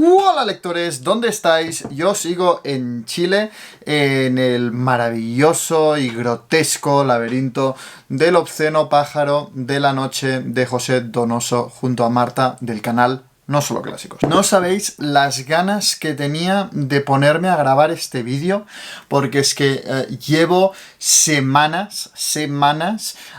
Hola lectores, ¿dónde estáis? Yo sigo en Chile, en el maravilloso y grotesco laberinto del obsceno pájaro de la noche de José Donoso junto a Marta del canal No Solo Clásicos. No sabéis las ganas que tenía de ponerme a grabar este vídeo, porque es que llevo semanas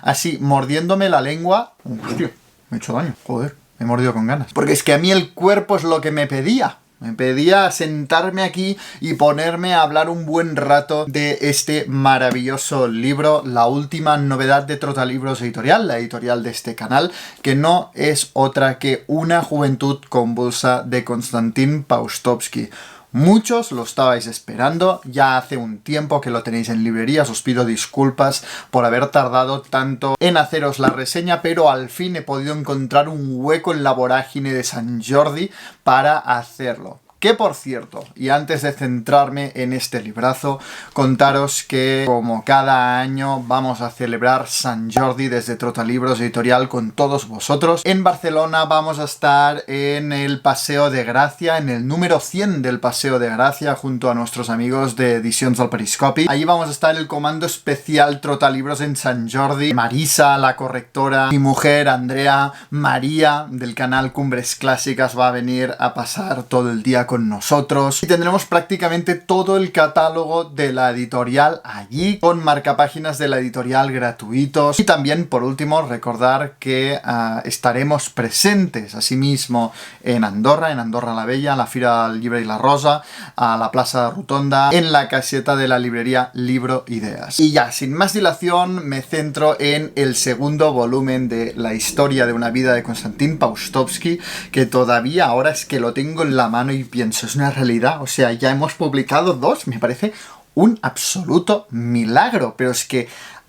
así mordiéndome la lengua. Hostia, me he hecho daño, joder. Me he mordido con ganas. Porque es que a mí el cuerpo es lo que me pedía. Me pedía sentarme aquí y ponerme a hablar un buen rato de este maravilloso libro, la última novedad de Trotalibros Editorial, la editorial de este canal, que no es otra que Una juventud convulsa de Konstantin Paustovsky. Muchos lo estabais esperando, ya hace un tiempo que lo tenéis en librerías, os pido disculpas por haber tardado tanto en haceros la reseña, pero al fin he podido encontrar un hueco en la vorágine de Sant Jordi para hacerlo. Que por cierto, y antes de centrarme en este librazo, contaros que como cada año vamos a celebrar Sant Jordi desde Trotalibros Editorial con todos vosotros. En Barcelona vamos a estar en el Paseo de Gracia, en el número 100 del Paseo de Gracia, junto a nuestros amigos de Edicions del Periscopi. Allí vamos a estar en el comando especial Trotalibros en Sant Jordi. Marisa, la correctora, mi mujer Andrea, María del canal Cumbres Clásicas va a venir a pasar todo el día con nosotros y tendremos prácticamente todo el catálogo de la editorial allí, con marcapáginas de la editorial gratuitos. Y también, por último, recordar que estaremos presentes asimismo en Andorra la Vella, a la Fira del Llibre y la Rosa, a la Plaza Rotonda, en la caseta de la librería Libro Ideas. Y ya, sin más dilación, me centro en el segundo volumen de la historia de una vida de Konstantin Paustovsky, que todavía ahora es que lo tengo en la mano y pienso, es una realidad, o sea, ya hemos publicado 2, me parece un absoluto milagro, pero es que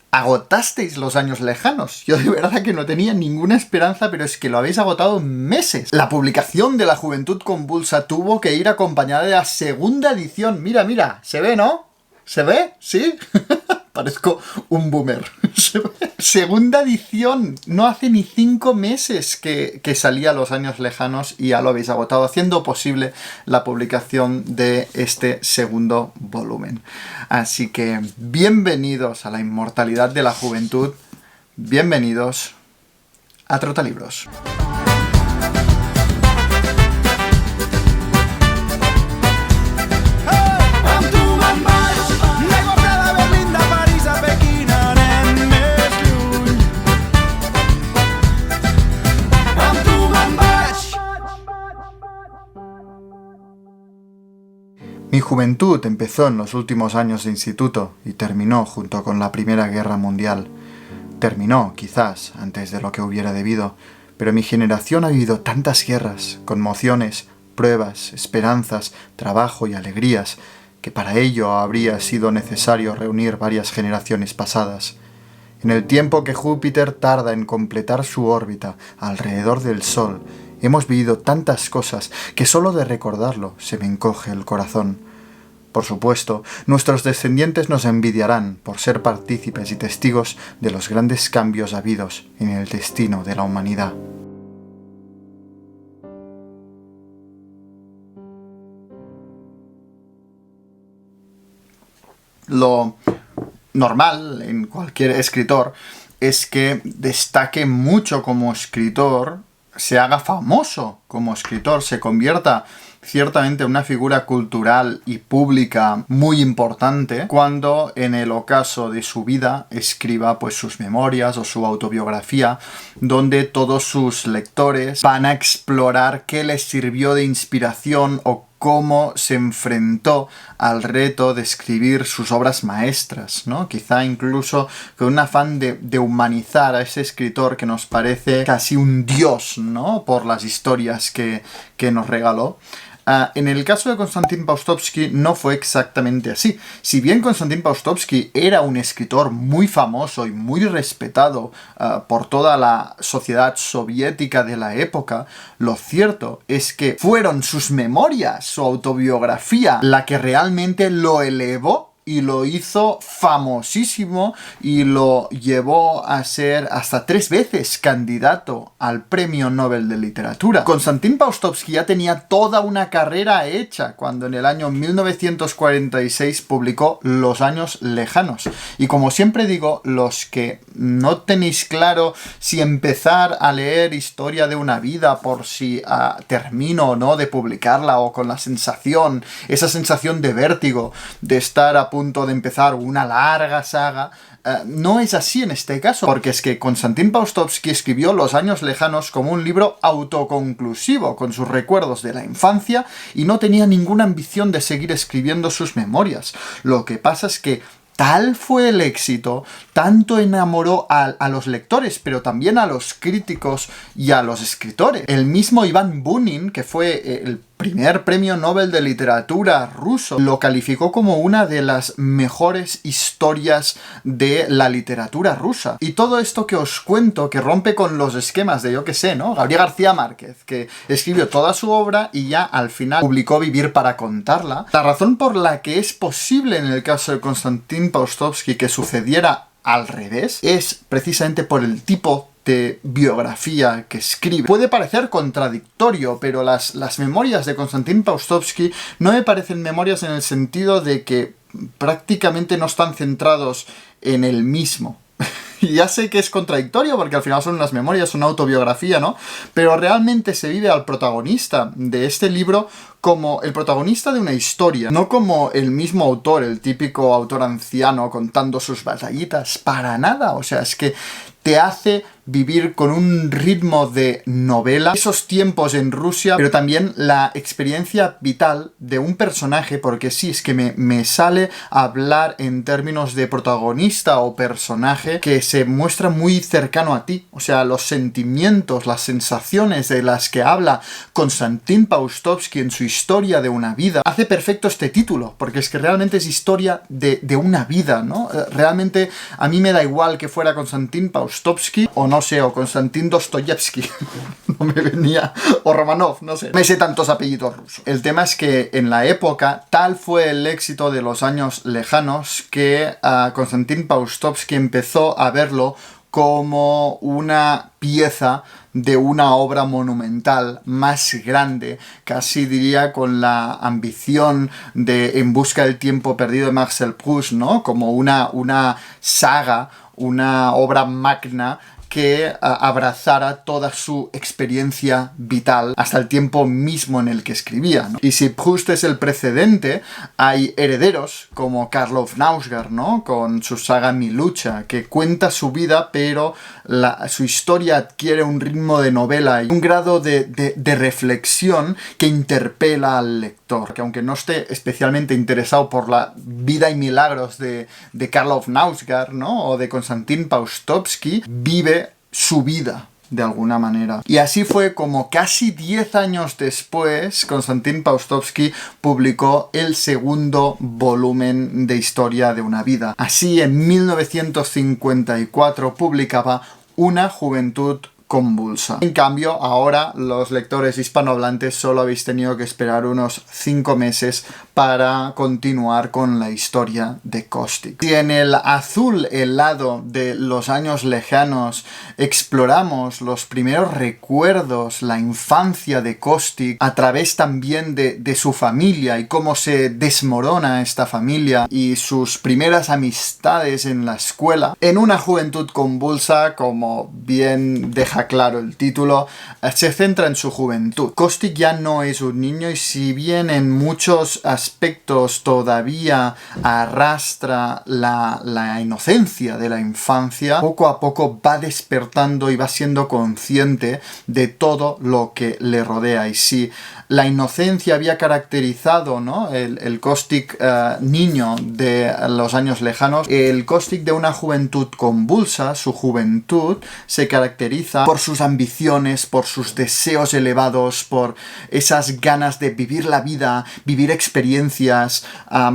agotasteis Los años lejanos. Yo de verdad que no tenía ninguna esperanza, pero es que lo habéis agotado meses. La publicación de La juventud convulsa tuvo que ir acompañada de la segunda edición. Mira, mira, ¿se ve, no? ¿Se ve? ¿Sí? Parezco un boomer. Segunda edición. No hace ni 5 meses que salía Los años lejanos y ya lo habéis agotado, haciendo posible la publicación de este segundo volumen. Así que bienvenidos a la inmortalidad de la juventud. Bienvenidos a Trotalibros. Mi juventud empezó en los últimos años de instituto y terminó junto con la Primera Guerra Mundial. Terminó, quizás, antes de lo que hubiera debido, pero mi generación ha vivido tantas guerras, conmociones, pruebas, esperanzas, trabajo y alegrías, que para ello habría sido necesario reunir varias generaciones pasadas. En el tiempo que Júpiter tarda en completar su órbita alrededor del Sol, hemos vivido tantas cosas que solo de recordarlo se me encoge el corazón. Por supuesto, nuestros descendientes nos envidiarán por ser partícipes y testigos de los grandes cambios habidos en el destino de la humanidad. Lo normal en cualquier escritor es que destaque mucho como escritor, se haga famoso como escritor, se convierta ciertamente en una figura cultural y pública muy importante, cuando en el ocaso de su vida escriba pues sus memorias o su autobiografía, donde todos sus lectores van a explorar qué les sirvió de inspiración o cómo se enfrentó al reto de escribir sus obras maestras, ¿no? Quizá incluso con un afán de humanizar a ese escritor que nos parece casi un dios, ¿no? Por las historias que nos regaló. En el caso de Konstantin Paustovsky no fue exactamente así. Si bien Konstantin Paustovsky era un escritor muy famoso y muy respetado por toda la sociedad soviética de la época, lo cierto es que fueron sus memorias, su autobiografía, la que realmente lo elevó y lo hizo famosísimo y lo llevó a ser hasta 3 veces candidato al Premio Nobel de Literatura. Konstantin Paustovsky ya tenía toda una carrera hecha cuando en el año 1946 publicó Los años lejanos. Y como siempre digo, los que no tenéis claro si empezar a leer Historia de una vida por si termino o no de publicarla, o con la sensación, esa sensación de vértigo de estar a punto de empezar una larga saga, no es así en este caso, porque es que Konstantin Paustovsky escribió Los años lejanos como un libro autoconclusivo con sus recuerdos de la infancia y no tenía ninguna ambición de seguir escribiendo sus memorias. Lo que pasa es que tal fue el éxito, tanto enamoró a los lectores, pero también a los críticos y a los escritores. El mismo Iván Bunin, que fue el primer premio Nobel de literatura ruso, lo calificó como una de las mejores historias de la literatura rusa. Y todo esto que os cuento, que rompe con los esquemas de, yo qué sé, ¿no? Gabriel García Márquez, que escribió toda su obra y ya al final publicó Vivir para contarla. La razón por la que es posible en el caso de Konstantin Paustovsky que sucediera al revés es precisamente por el tipo de biografía que escribe. Puede parecer contradictorio, pero las memorias de Konstantin Paustovsky no me parecen memorias en el sentido de que prácticamente no están centrados en él mismo. Y ya sé que es contradictorio porque al final son unas memorias, una autobiografía, ¿no? Pero realmente se vive al protagonista de este libro como el protagonista de una historia, no como el mismo autor, el típico autor anciano contando sus batallitas, para nada. O sea, es que te hace vivir con un ritmo de novela esos tiempos en Rusia, pero también la experiencia vital de un personaje, porque sí, es que me sale hablar en términos de protagonista o personaje que se muestra muy cercano a ti. O sea, los sentimientos, las sensaciones de las que habla Konstantin Paustovsky en su Historia de una vida. Hace perfecto este título, porque es que realmente es historia de una vida, ¿no? Realmente a mí me da igual que fuera Konstantin Paustovsky o no sé, o Konstantin Dostoyevsky, no me venía, o Romanov, no sé. Me sé tantos apellidos rusos. El tema es que en la época, tal fue el éxito de Los años lejanos que Konstantin Paustovsky empezó a verlo como una pieza de una obra monumental más grande, casi diría con la ambición de En busca del tiempo perdido de Marcel Proust, ¿no? Como una saga, una obra magna que abrazara toda su experiencia vital hasta el tiempo mismo en el que escribía, ¿no? Y si Proust es el precedente, hay herederos como Karlov Knausgaard, ¿no? Con su saga Mi lucha, que cuenta su vida, pero su historia adquiere un ritmo de novela y un grado de reflexión que interpela al lector, que aunque no esté especialmente interesado por la vida y milagros de Karlov Knausgaard, ¿no? O de Konstantin Paustovsky, vive su vida de alguna manera. Y así fue como casi 10 años después Konstantin Paustovsky publicó el segundo volumen de Historia de una vida. Así en 1954 publicaba Una juventud convulsa. En cambio, ahora los lectores hispanohablantes solo habéis tenido que esperar unos 5 meses para continuar con la historia de Kostik. Si en el azul helado de Los años lejanos exploramos los primeros recuerdos, la infancia de Kostik, a través también de su familia y cómo se desmorona esta familia y sus primeras amistades en la escuela, en Una juventud convulsa, como bien deja claro el título, se centra en su juventud. Kostik ya no es un niño y si bien en muchos aspectos todavía arrastra la inocencia de la infancia, poco a poco va despertando y va siendo consciente de todo lo que le rodea. Y si la inocencia había caracterizado, ¿no?, el Kostik niño de Los años lejanos, el Kostik de Una juventud convulsa, su juventud, se caracteriza por sus ambiciones, por sus deseos elevados, por esas ganas de vivir la vida, vivir experiencias,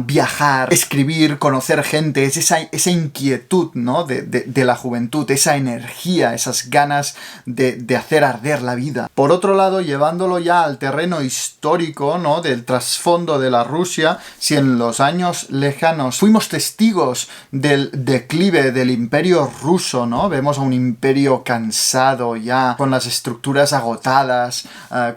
viajar, escribir, conocer gente. Es esa inquietud, ¿no?, de la juventud, esa energía, esas ganas de hacer arder la vida. Por otro lado, llevándolo ya al terreno histórico, ¿no?, del trasfondo de la Rusia, si en los años lejanos fuimos testigos del declive del imperio ruso, ¿no? Vemos a un imperio cansado ya, con las estructuras agotadas,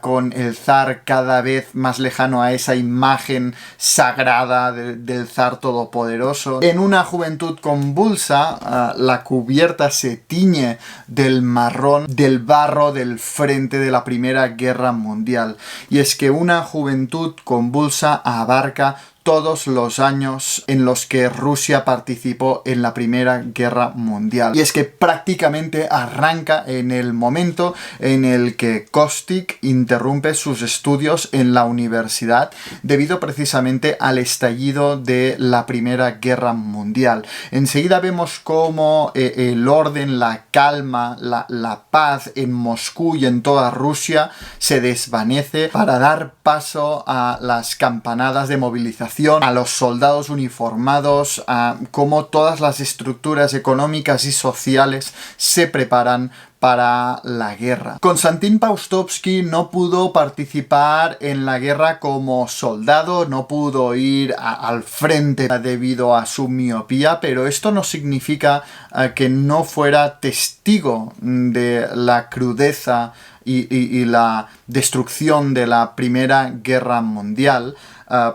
con el zar cada vez más lejano a esa imagen sagrada del zar todopoderoso. En una juventud convulsa, la cubierta se tiñe del marrón, del barro del frente de la Primera Guerra Mundial. Y es que una juventud convulsa abarca todos los años en los que Rusia participó en la Primera Guerra Mundial. Y es que prácticamente arranca en el momento en el que Kostik interrumpe sus estudios en la universidad debido precisamente al estallido de la Primera Guerra Mundial. Enseguida vemos cómo el orden, la calma, la paz en Moscú y en toda Rusia se desvanece para dar paso a las campanadas de movilización, a los soldados uniformados, a cómo todas las estructuras económicas y sociales se preparan para la guerra. Konstantin Paustovsky no pudo participar en la guerra como soldado, no pudo ir al frente debido a su miopía, pero esto no significa que no fuera testigo de la crudeza y la destrucción de la Primera Guerra Mundial,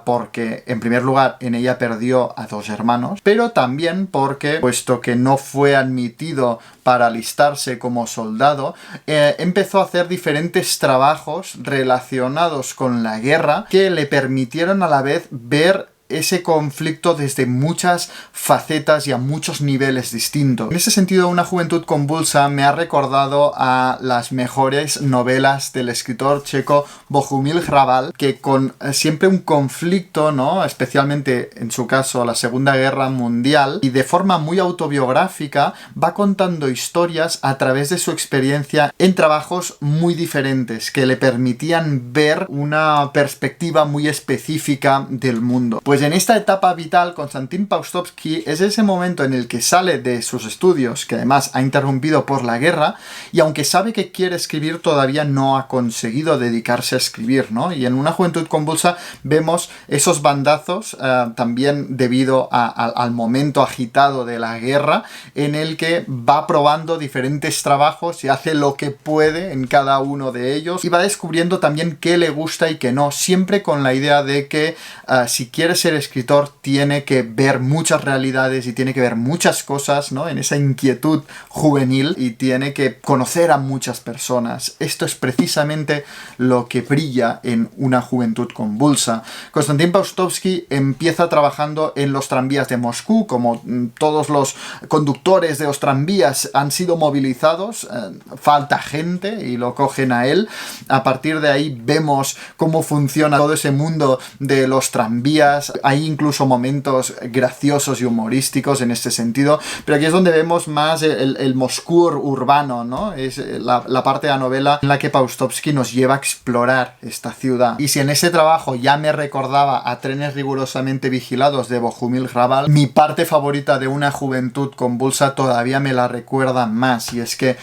porque en primer lugar en ella perdió a 2 hermanos, pero también porque, puesto que no fue admitido para alistarse como soldado, empezó a hacer diferentes trabajos relacionados con la guerra que le permitieron a la vez ver ese conflicto desde muchas facetas y a muchos niveles distintos. En ese sentido, Una juventud convulsa me ha recordado a las mejores novelas del escritor checo Bohumil Hrabal, que con siempre un conflicto, ¿no?, especialmente en su caso la Segunda Guerra Mundial, y de forma muy autobiográfica va contando historias a través de su experiencia en trabajos muy diferentes que le permitían ver una perspectiva muy específica del mundo. Pues en esta etapa vital, Konstantin Paustovsky es ese momento en el que sale de sus estudios, que además ha interrumpido por la guerra, y aunque sabe que quiere escribir, todavía no ha conseguido dedicarse a escribir, ¿no? Y en Una juventud convulsa vemos esos bandazos, también debido al momento agitado de la guerra, en el que va probando diferentes trabajos y hace lo que puede en cada uno de ellos, y va descubriendo también qué le gusta y qué no, siempre con la idea de que si quiere ser escritor tiene que ver muchas realidades y tiene que ver muchas cosas, ¿no?, en esa inquietud juvenil, y tiene que conocer a muchas personas. Esto es precisamente lo que brilla en Una juventud convulsa. Konstantin Paustovsky empieza trabajando en los tranvías de Moscú. Como todos los conductores de los tranvías han sido movilizados, falta gente y lo cogen a él. A partir de ahí vemos cómo funciona todo ese mundo de los tranvías. Hay incluso momentos graciosos y humorísticos en este sentido, pero aquí es donde vemos más el Moscú urbano, ¿no? Es la parte de la novela en la que Paustovsky nos lleva a explorar esta ciudad. Y si en ese trabajo ya me recordaba a Trenes rigurosamente vigilados de Bohumil Hrabal, mi parte favorita de Una juventud convulsa todavía me la recuerda más, y es que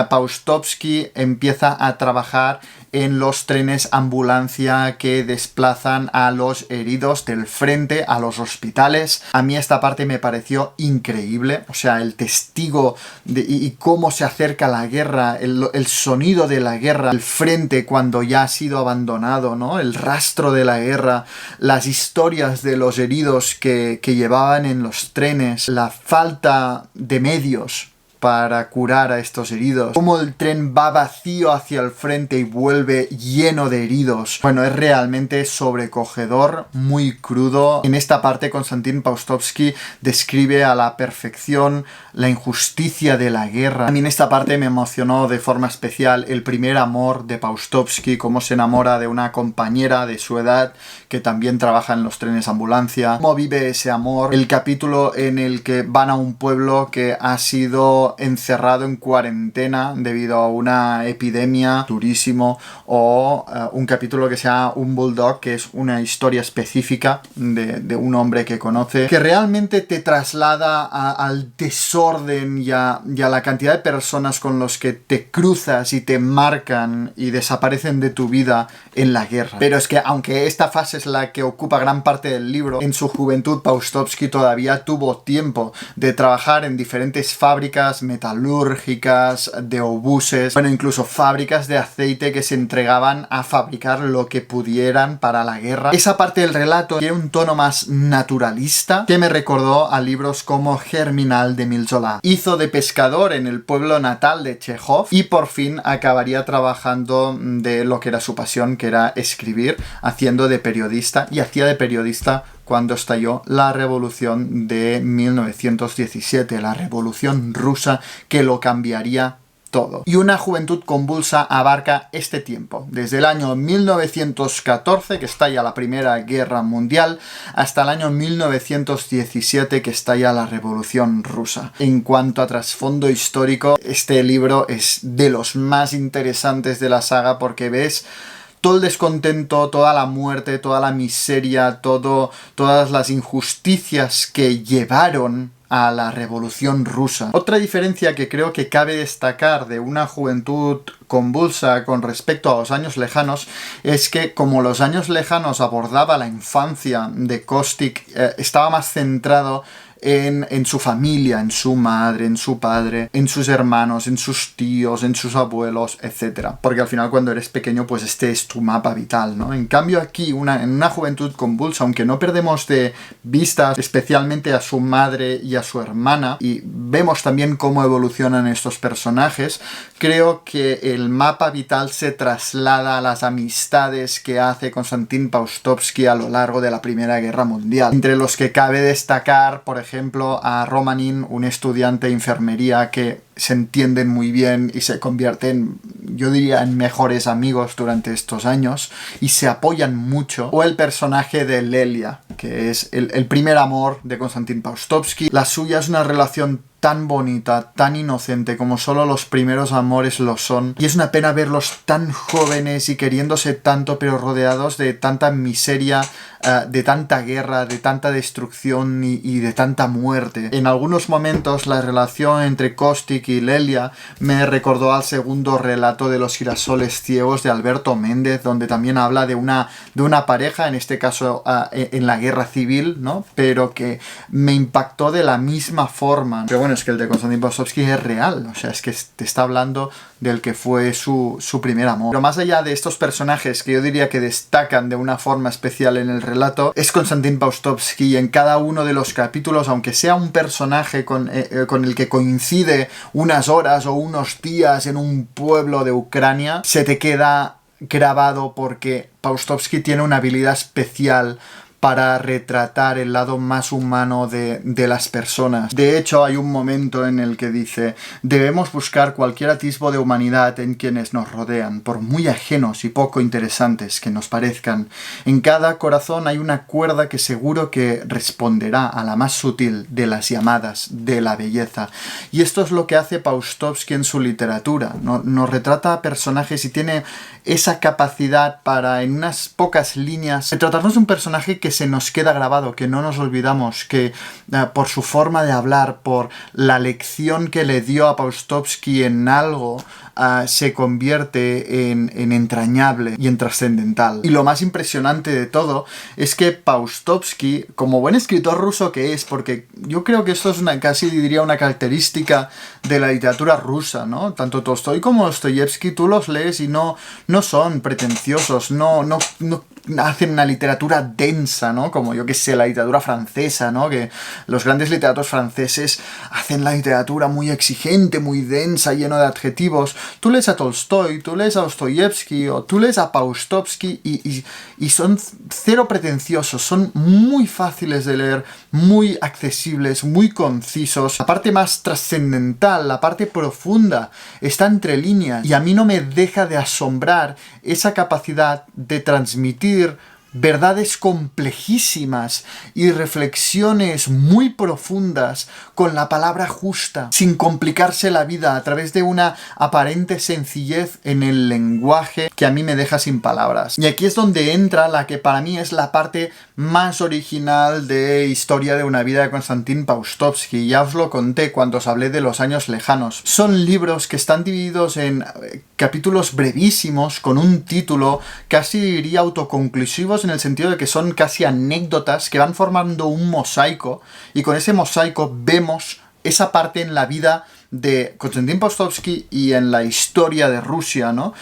Paustovsky empieza a trabajar en los trenes ambulancia que desplazan a los heridos del frente a los hospitales. A mí esta parte me pareció increíble, o sea, el testigo y cómo se acerca la guerra, el sonido de la guerra, el frente cuando ya ha sido abandonado, ¿no?, el rastro de la guerra, las historias de los heridos que llevaban en los trenes, la falta de medios para curar a estos heridos, cómo el tren va vacío hacia el frente y vuelve lleno de heridos. Bueno, es realmente sobrecogedor, muy crudo. En esta parte Konstantin Paustovsky describe a la perfección la injusticia de la guerra. A mí en esta parte me emocionó de forma especial el primer amor de Paustovsky, cómo se enamora de una compañera de su edad que también trabaja en los trenes ambulancia, cómo vive ese amor, el capítulo en el que van a un pueblo que ha sido sido encerrado en cuarentena debido a una epidemia durísimo, o un capítulo que se llama Un Bulldog, que es una historia específica de un hombre que conoce, que realmente te traslada al desorden y a la cantidad de personas con los que te cruzas y te marcan y desaparecen de tu vida en la guerra. Pero es que aunque esta fase es la que ocupa gran parte del libro, en su juventud Paustovsky todavía tuvo tiempo de trabajar en diferentes fábricas metalúrgicas, de obuses, bueno, incluso fábricas de aceite que se entregaban a fabricar lo que pudieran para la guerra. Esa parte del relato tiene un tono más naturalista que me recordó a libros como Germinal de Émile Zola. Hizo de pescador en el pueblo natal de Chekhov y por fin acabaría trabajando de lo que era su pasión, que era escribir, haciendo de periodista, y hacía de periodista cuando estalló la revolución de 1917, la revolución rusa que lo cambiaría todo. Y Una juventud convulsa abarca este tiempo, desde el año 1914, que estalla la Primera Guerra Mundial, hasta el año 1917, que estalla la Revolución Rusa. En cuanto a trasfondo histórico, este libro es de los más interesantes de la saga, porque ves todo el descontento, toda la muerte, toda la miseria, todas las injusticias que llevaron a la Revolución Rusa. Otra diferencia que creo que cabe destacar de Una juventud convulsa con respecto a Los años lejanos es que, como Los años lejanos abordaba la infancia de Kostik, estaba más centrado en su familia, en su madre, en su padre, en sus hermanos, en sus tíos, en sus abuelos, etc. Porque al final, cuando eres pequeño, pues este es tu mapa vital, ¿no? En cambio aquí, en Una juventud convulsa, aunque no perdemos de vista especialmente a su madre y a su hermana, y vemos también cómo evolucionan estos personajes, creo que el mapa vital se traslada a las amistades que hace Konstantin Paustovsky a lo largo de la Primera Guerra Mundial, entre los que cabe destacar, por ejemplo, a Romanin, un estudiante de enfermería que se entienden muy bien y se convierten, yo diría, en mejores amigos durante estos años y se apoyan mucho. O el personaje de Lelia, que es el primer amor de Konstantin Paustovsky. La suya es una relación tan bonita, tan inocente, como solo los primeros amores lo son. Y es una pena verlos tan jóvenes y queriéndose tanto, pero rodeados de tanta miseria, de tanta guerra, de tanta destrucción y de tanta muerte. En algunos momentos la relación entre Kostik y Lelia me recordó al segundo relato de Los girasoles ciegos de Alberto Méndez, donde también habla de una pareja, en este caso en la guerra civil, ¿no? Pero que me impactó de la misma forma. Pero bueno, es que el de Konstantin Paustovsky es real, o sea, es que te está hablando del que fue su primer amor. Pero más allá de estos personajes que yo diría que destacan de una forma especial en el relato, es Konstantin Paustovsky, y en cada uno de los capítulos, aunque sea un personaje con el que coincide unas horas o unos días en un pueblo de Ucrania, se te queda grabado, porque Paustovsky tiene una habilidad especial para retratar el lado más humano de las personas. De hecho, hay un momento en el que dice: debemos buscar cualquier atisbo de humanidad en quienes nos rodean, por muy ajenos y poco interesantes que nos parezcan. En cada corazón hay una cuerda que seguro que responderá a la más sutil de las llamadas de la belleza. Y esto es lo que hace Paustovsky en su literatura. Nos retrata a personajes y tiene esa capacidad para, en unas pocas líneas, retratarnos de un personaje que se nos queda grabado, que no nos olvidamos, que por su forma de hablar, por la lección que le dio a Paustovsky en algo, se convierte en entrañable y en trascendental. Y lo más impresionante de todo es que Paustovsky, como buen escritor ruso que es, porque yo creo que esto es casi diría una característica de la literatura rusa, ¿no? Tanto Tolstói como Dostoyevsky, tú los lees y no son pretenciosos, no hacen una literatura densa, ¿no? Como yo que sé, la literatura francesa, ¿no? Que los grandes literatos franceses hacen la literatura muy exigente, muy densa, lleno de adjetivos. Tú lees a Tolstói, tú lees a Dostoyevsky o tú lees a Paustovsky y son cero pretenciosos, son muy fáciles de leer, muy accesibles, muy concisos. La parte más trascendental, la parte profunda, está entre líneas, y a mí no me deja de asombrar esa capacidad de transmitir verdades complejísimas y reflexiones muy profundas con la palabra justa, sin complicarse la vida, a través de una aparente sencillez en el lenguaje que a mí me deja sin palabras. Y aquí es donde entra la que para mí es la parte más original de Historia de una vida de Konstantin Paustovsky. Ya os lo conté cuando os hablé de Los años lejanos. Son libros que están divididos en capítulos brevísimos, con un título casi diría autoconclusivos, en el sentido de que son casi anécdotas que van formando un mosaico, y con ese mosaico vemos esa parte en la vida de Konstantin Paustovsky y en la historia de Rusia, ¿no?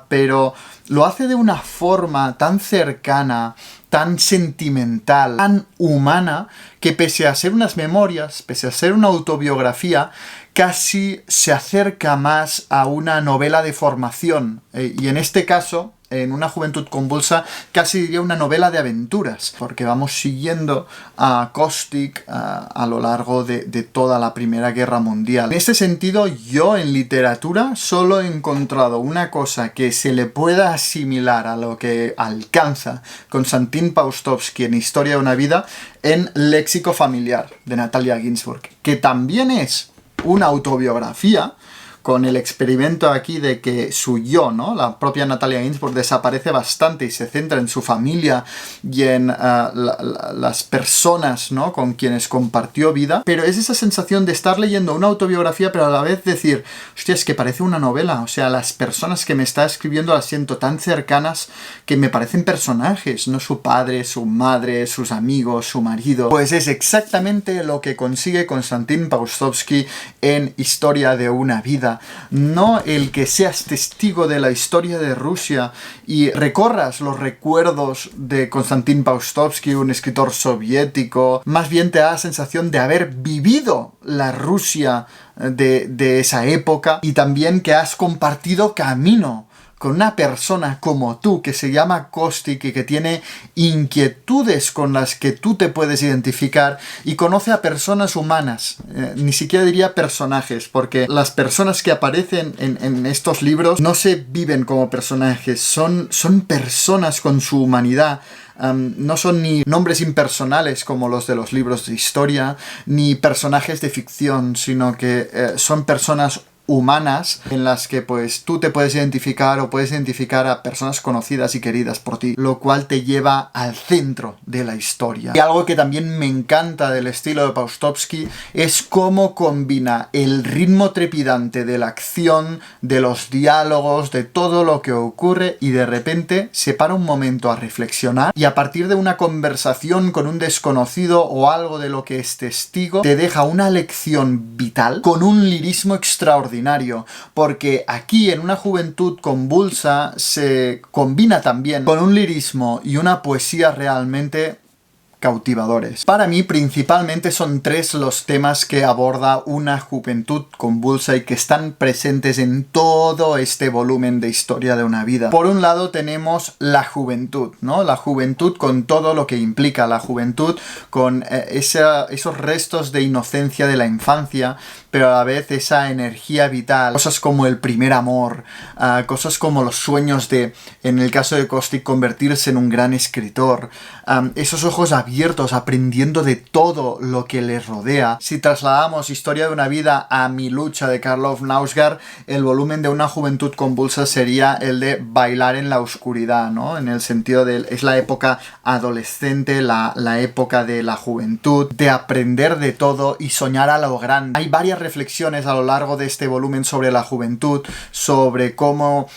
Pero lo hace de una forma tan cercana, tan sentimental, tan humana, que pese a ser unas memorias, pese a ser una autobiografía, casi se acerca más a una novela de formación. Y en este caso, en Una juventud convulsa, casi diría una novela de aventuras, porque vamos siguiendo a Kostik a lo largo de toda la Primera Guerra Mundial. En este sentido, yo en literatura solo he encontrado una cosa que se le pueda asimilar a lo que alcanza Konstantin Paustovsky en Historia de una vida, en Léxico familiar, de Natalia Ginzburg, que también es una autobiografía, con el experimento aquí de que su yo, ¿no? La propia Natalia Ginzburg desaparece bastante y se centra en su familia y en las personas, ¿no? Con quienes compartió vida. Pero es esa sensación de estar leyendo una autobiografía, pero a la vez decir, hostia, es que parece una novela. O sea, las personas que me está escribiendo las siento tan cercanas que me parecen personajes, no su padre, su madre, sus amigos, su marido. Pues es exactamente lo que consigue Konstantin Paustovsky en Historia de una vida. No el que seas testigo de la historia de Rusia y recorras los recuerdos de Konstantin Paustovsky, un escritor soviético, más bien te da la sensación de haber vivido la Rusia de esa época, y también que has compartido camino con una persona como tú, que se llama Kostik y que tiene inquietudes con las que tú te puedes identificar, y conoce a personas humanas, ni siquiera diría personajes, porque las personas que aparecen en estos libros no se viven como personajes, son personas con su humanidad. No son ni nombres impersonales como los de los libros de historia, ni personajes de ficción, sino que son personas humanas en las que pues tú te puedes identificar, o puedes identificar a personas conocidas y queridas por ti, lo cual te lleva al centro de la historia. Y algo que también me encanta del estilo de Paustovsky es cómo combina el ritmo trepidante de la acción, de los diálogos, de todo lo que ocurre, y de repente se para un momento a reflexionar, y a partir de una conversación con un desconocido o algo de lo que es testigo, te deja una lección vital con un lirismo extraordinario, porque aquí en Una juventud convulsa se combina también con un lirismo y una poesía realmente cautivadores. Para mí, principalmente son tres los temas que aborda Una juventud convulsa y que están presentes en todo este volumen de Historia de una vida. Por un lado tenemos la juventud, ¿no? La juventud con todo lo que implica, la juventud con esos restos de inocencia de la infancia, pero a la vez esa energía vital, cosas como el primer amor, cosas como los sueños de, en el caso de Kostik, convertirse en un gran escritor, esos ojos abiertos, aprendiendo de todo lo que les rodea. Si trasladamos Historia de una vida a Mi lucha de Karlov Nausgard, el volumen de Una juventud convulsa sería el de Bailar en la oscuridad, ¿no? En el sentido de, es la época adolescente, la época de la juventud, de aprender de todo y soñar a lo grande. Hay varias reflexiones a lo largo de este volumen sobre la juventud, sobre cómo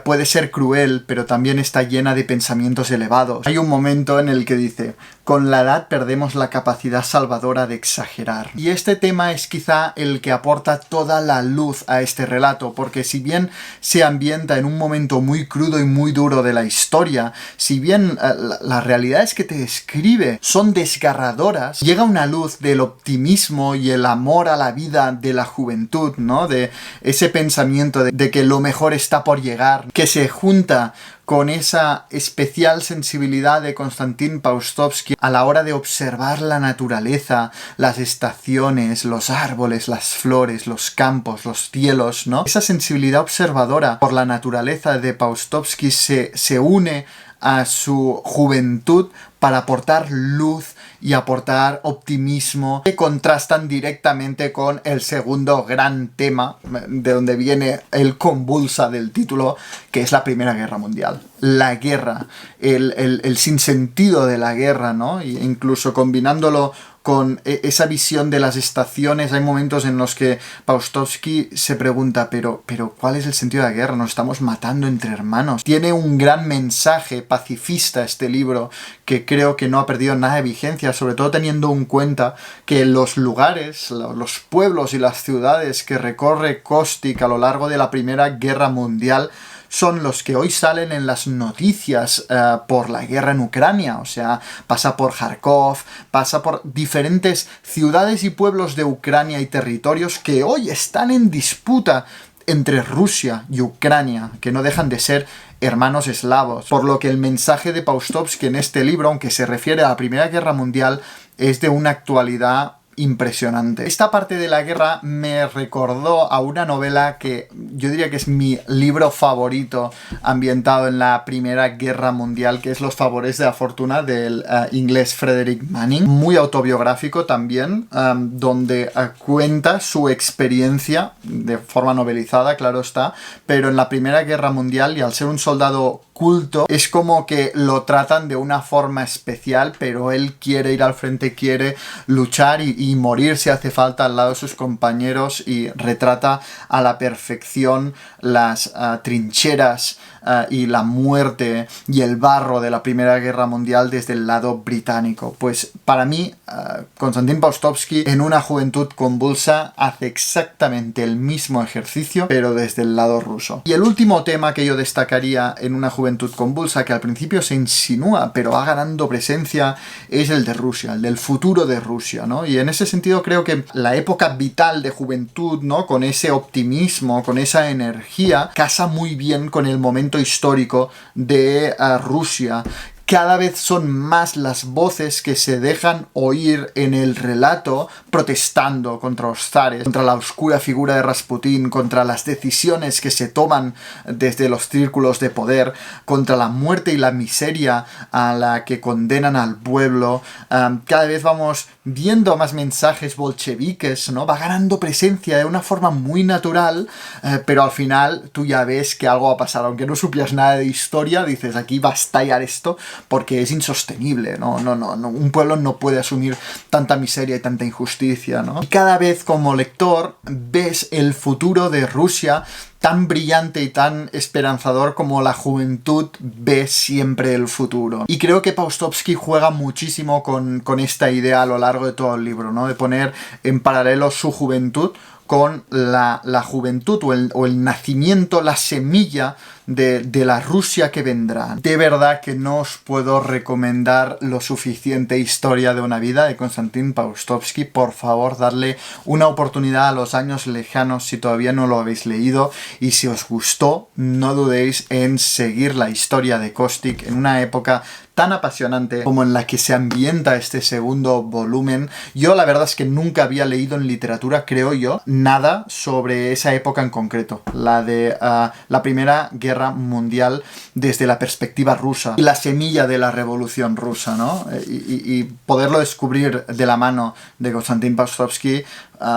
puede ser cruel, pero también está llena de pensamientos elevados. Hay un momento en el que dice: con la edad perdemos la capacidad salvadora de exagerar. Y este tema es quizá el que aporta toda la luz a este relato, porque si bien se ambienta en un momento muy crudo y muy duro de la historia, si bien las realidades que te describe son desgarradoras, llega una luz del optimismo y el amor a la vida de la juventud, ¿no? De ese pensamiento de que lo mejor está por llegar, que se junta con esa especial sensibilidad de Konstantin Paustovsky a la hora de observar la naturaleza, las estaciones, los árboles, las flores, los campos, los cielos, ¿no? Esa sensibilidad observadora por la naturaleza de Paustovsky se une a su juventud para aportar luz y aportar optimismo, que contrastan directamente con el segundo gran tema, de donde viene el convulsa del título, que es la Primera Guerra Mundial. La guerra, el sinsentido de la guerra, ¿no? E incluso combinándolo con esa visión de las estaciones, hay momentos en los que Paustovsky se pregunta, pero ¿cuál es el sentido de la guerra? Nos estamos matando entre hermanos. Tiene un gran mensaje pacifista este libro, que creo que no ha perdido nada de vigencia, sobre todo teniendo en cuenta que los lugares, los pueblos y las ciudades que recorre Kostik a lo largo de la Primera Guerra Mundial son los que hoy salen en las noticias por la guerra en Ucrania. O sea, pasa por Kharkov, pasa por diferentes ciudades y pueblos de Ucrania y territorios que hoy están en disputa entre Rusia y Ucrania, que no dejan de ser hermanos eslavos. Por lo que el mensaje de Paustovsky en este libro, aunque se refiere a la Primera Guerra Mundial, es de una actualidad impresionante. Esta parte de la guerra me recordó a una novela que yo diría que es mi libro favorito ambientado en la Primera Guerra Mundial, que es Los favores de la fortuna, del inglés Frederick Manning. Muy autobiográfico también, donde cuenta su experiencia de forma novelizada, claro está, pero en la Primera Guerra Mundial, y al ser un soldado culto, es como que lo tratan de una forma especial, pero él quiere ir al frente, quiere luchar y morir si hace falta al lado de sus compañeros, y retrata a la perfección las trincheras y la muerte y el barro de la Primera Guerra Mundial desde el lado británico. Pues para mí, Konstantin Paustovsky en Una juventud convulsa hace exactamente el mismo ejercicio, pero desde el lado ruso. Y el último tema que yo destacaría en Una juventud convulsa, que al principio se insinúa pero va ganando presencia, es el de Rusia, el del futuro de Rusia, ¿no? Y en ese sentido creo que la época vital de juventud, ¿no?, con ese optimismo, con esa energía, casa muy bien con el momento histórico de Rusia. Cada vez son más las voces que se dejan oír en el relato protestando contra los zares, contra la oscura figura de Rasputín, contra las decisiones que se toman desde los círculos de poder, contra la muerte y la miseria a la que condenan al pueblo. Cada vez vamos viendo más mensajes bolcheviques, ¿no? Va ganando presencia de una forma muy natural, pero al final tú ya ves que algo va a pasar. Aunque no supieras nada de historia, dices, aquí va a estallar esto, porque es insostenible, ¿no? Un pueblo no puede asumir tanta miseria y tanta injusticia, ¿no? Y cada vez como lector ves el futuro de Rusia tan brillante y tan esperanzador como la juventud ve siempre el futuro. Y creo que Paustovsky juega muchísimo con esta idea a lo largo de todo el libro, ¿no? De poner en paralelo su juventud con la juventud o el nacimiento, la semilla de la Rusia que vendrá. De verdad que no os puedo recomendar lo suficiente Historia de una vida de Konstantin Paustovsky. Por favor, darle una oportunidad a Los años lejanos si todavía no lo habéis leído, y si os gustó, no dudéis en seguir la historia de Kostik en una época tan apasionante como en la que se ambienta este segundo volumen. Yo la verdad es que nunca había leído en literatura, creo yo, nada sobre esa época en concreto, la de la Primera Guerra Mundial desde la perspectiva rusa y la semilla de la Revolución Rusa, ¿no? Y poderlo descubrir de la mano de Konstantin Paustovsky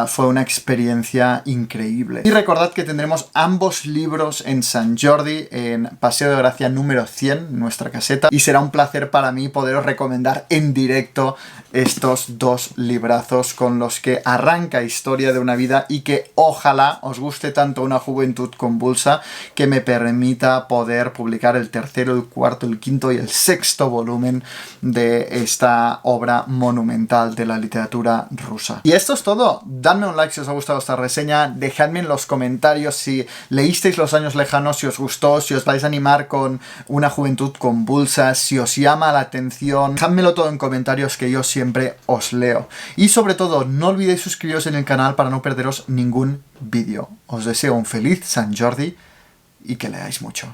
fue una experiencia increíble. Y recordad que tendremos ambos libros en Sant Jordi, en Paseo de Gracia número 100, nuestra caseta, y será un placer para mí poderos recomendar en directo estos dos librazos con los que arranca Historia de una vida, y que ojalá os guste tanto Una juventud convulsa que me permita poder publicar el tercero, el cuarto, el quinto y el sexto volumen de esta obra monumental de la literatura rusa. Y esto es todo. Dadme un like si os ha gustado esta reseña, dejadme en los comentarios si leísteis Los años lejanos, si os gustó, si os vais a animar con Una juventud convulsa, si os llama la atención. Dejádmelo todo en comentarios, que yo siempre os leo. Y sobre todo, no olvidéis suscribiros en el canal para no perderos ningún vídeo. Os deseo un feliz Sant Jordi y que leáis mucho.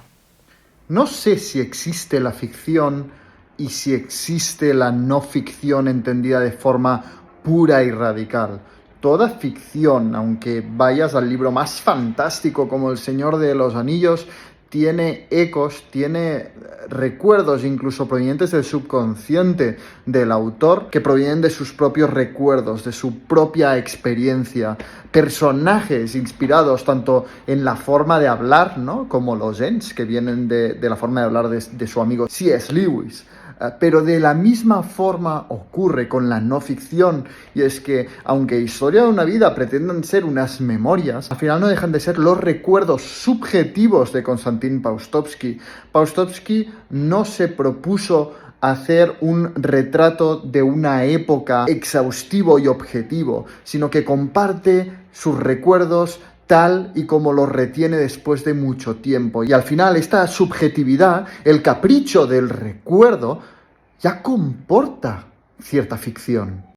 No sé si existe la ficción y si existe la no ficción entendida de forma pura y radical. Toda ficción, aunque vayas al libro más fantástico como El Señor de los Anillos, tiene ecos, tiene recuerdos incluso provenientes del subconsciente del autor, que provienen de sus propios recuerdos, de su propia experiencia. Personajes inspirados tanto en la forma de hablar, ¿no?, como los Ents, que vienen de la forma de hablar de su amigo C.S. Lewis. Pero de la misma forma ocurre con la no ficción, y es que, aunque Historia de una vida pretendan ser unas memorias, al final no dejan de ser los recuerdos subjetivos de Konstantin Paustovsky. Paustovsky no se propuso hacer un retrato de una época exhaustivo y objetivo, sino que comparte sus recuerdos tal y como los retiene después de mucho tiempo. Y al final esta subjetividad, el capricho del recuerdo, ya comporta cierta ficción.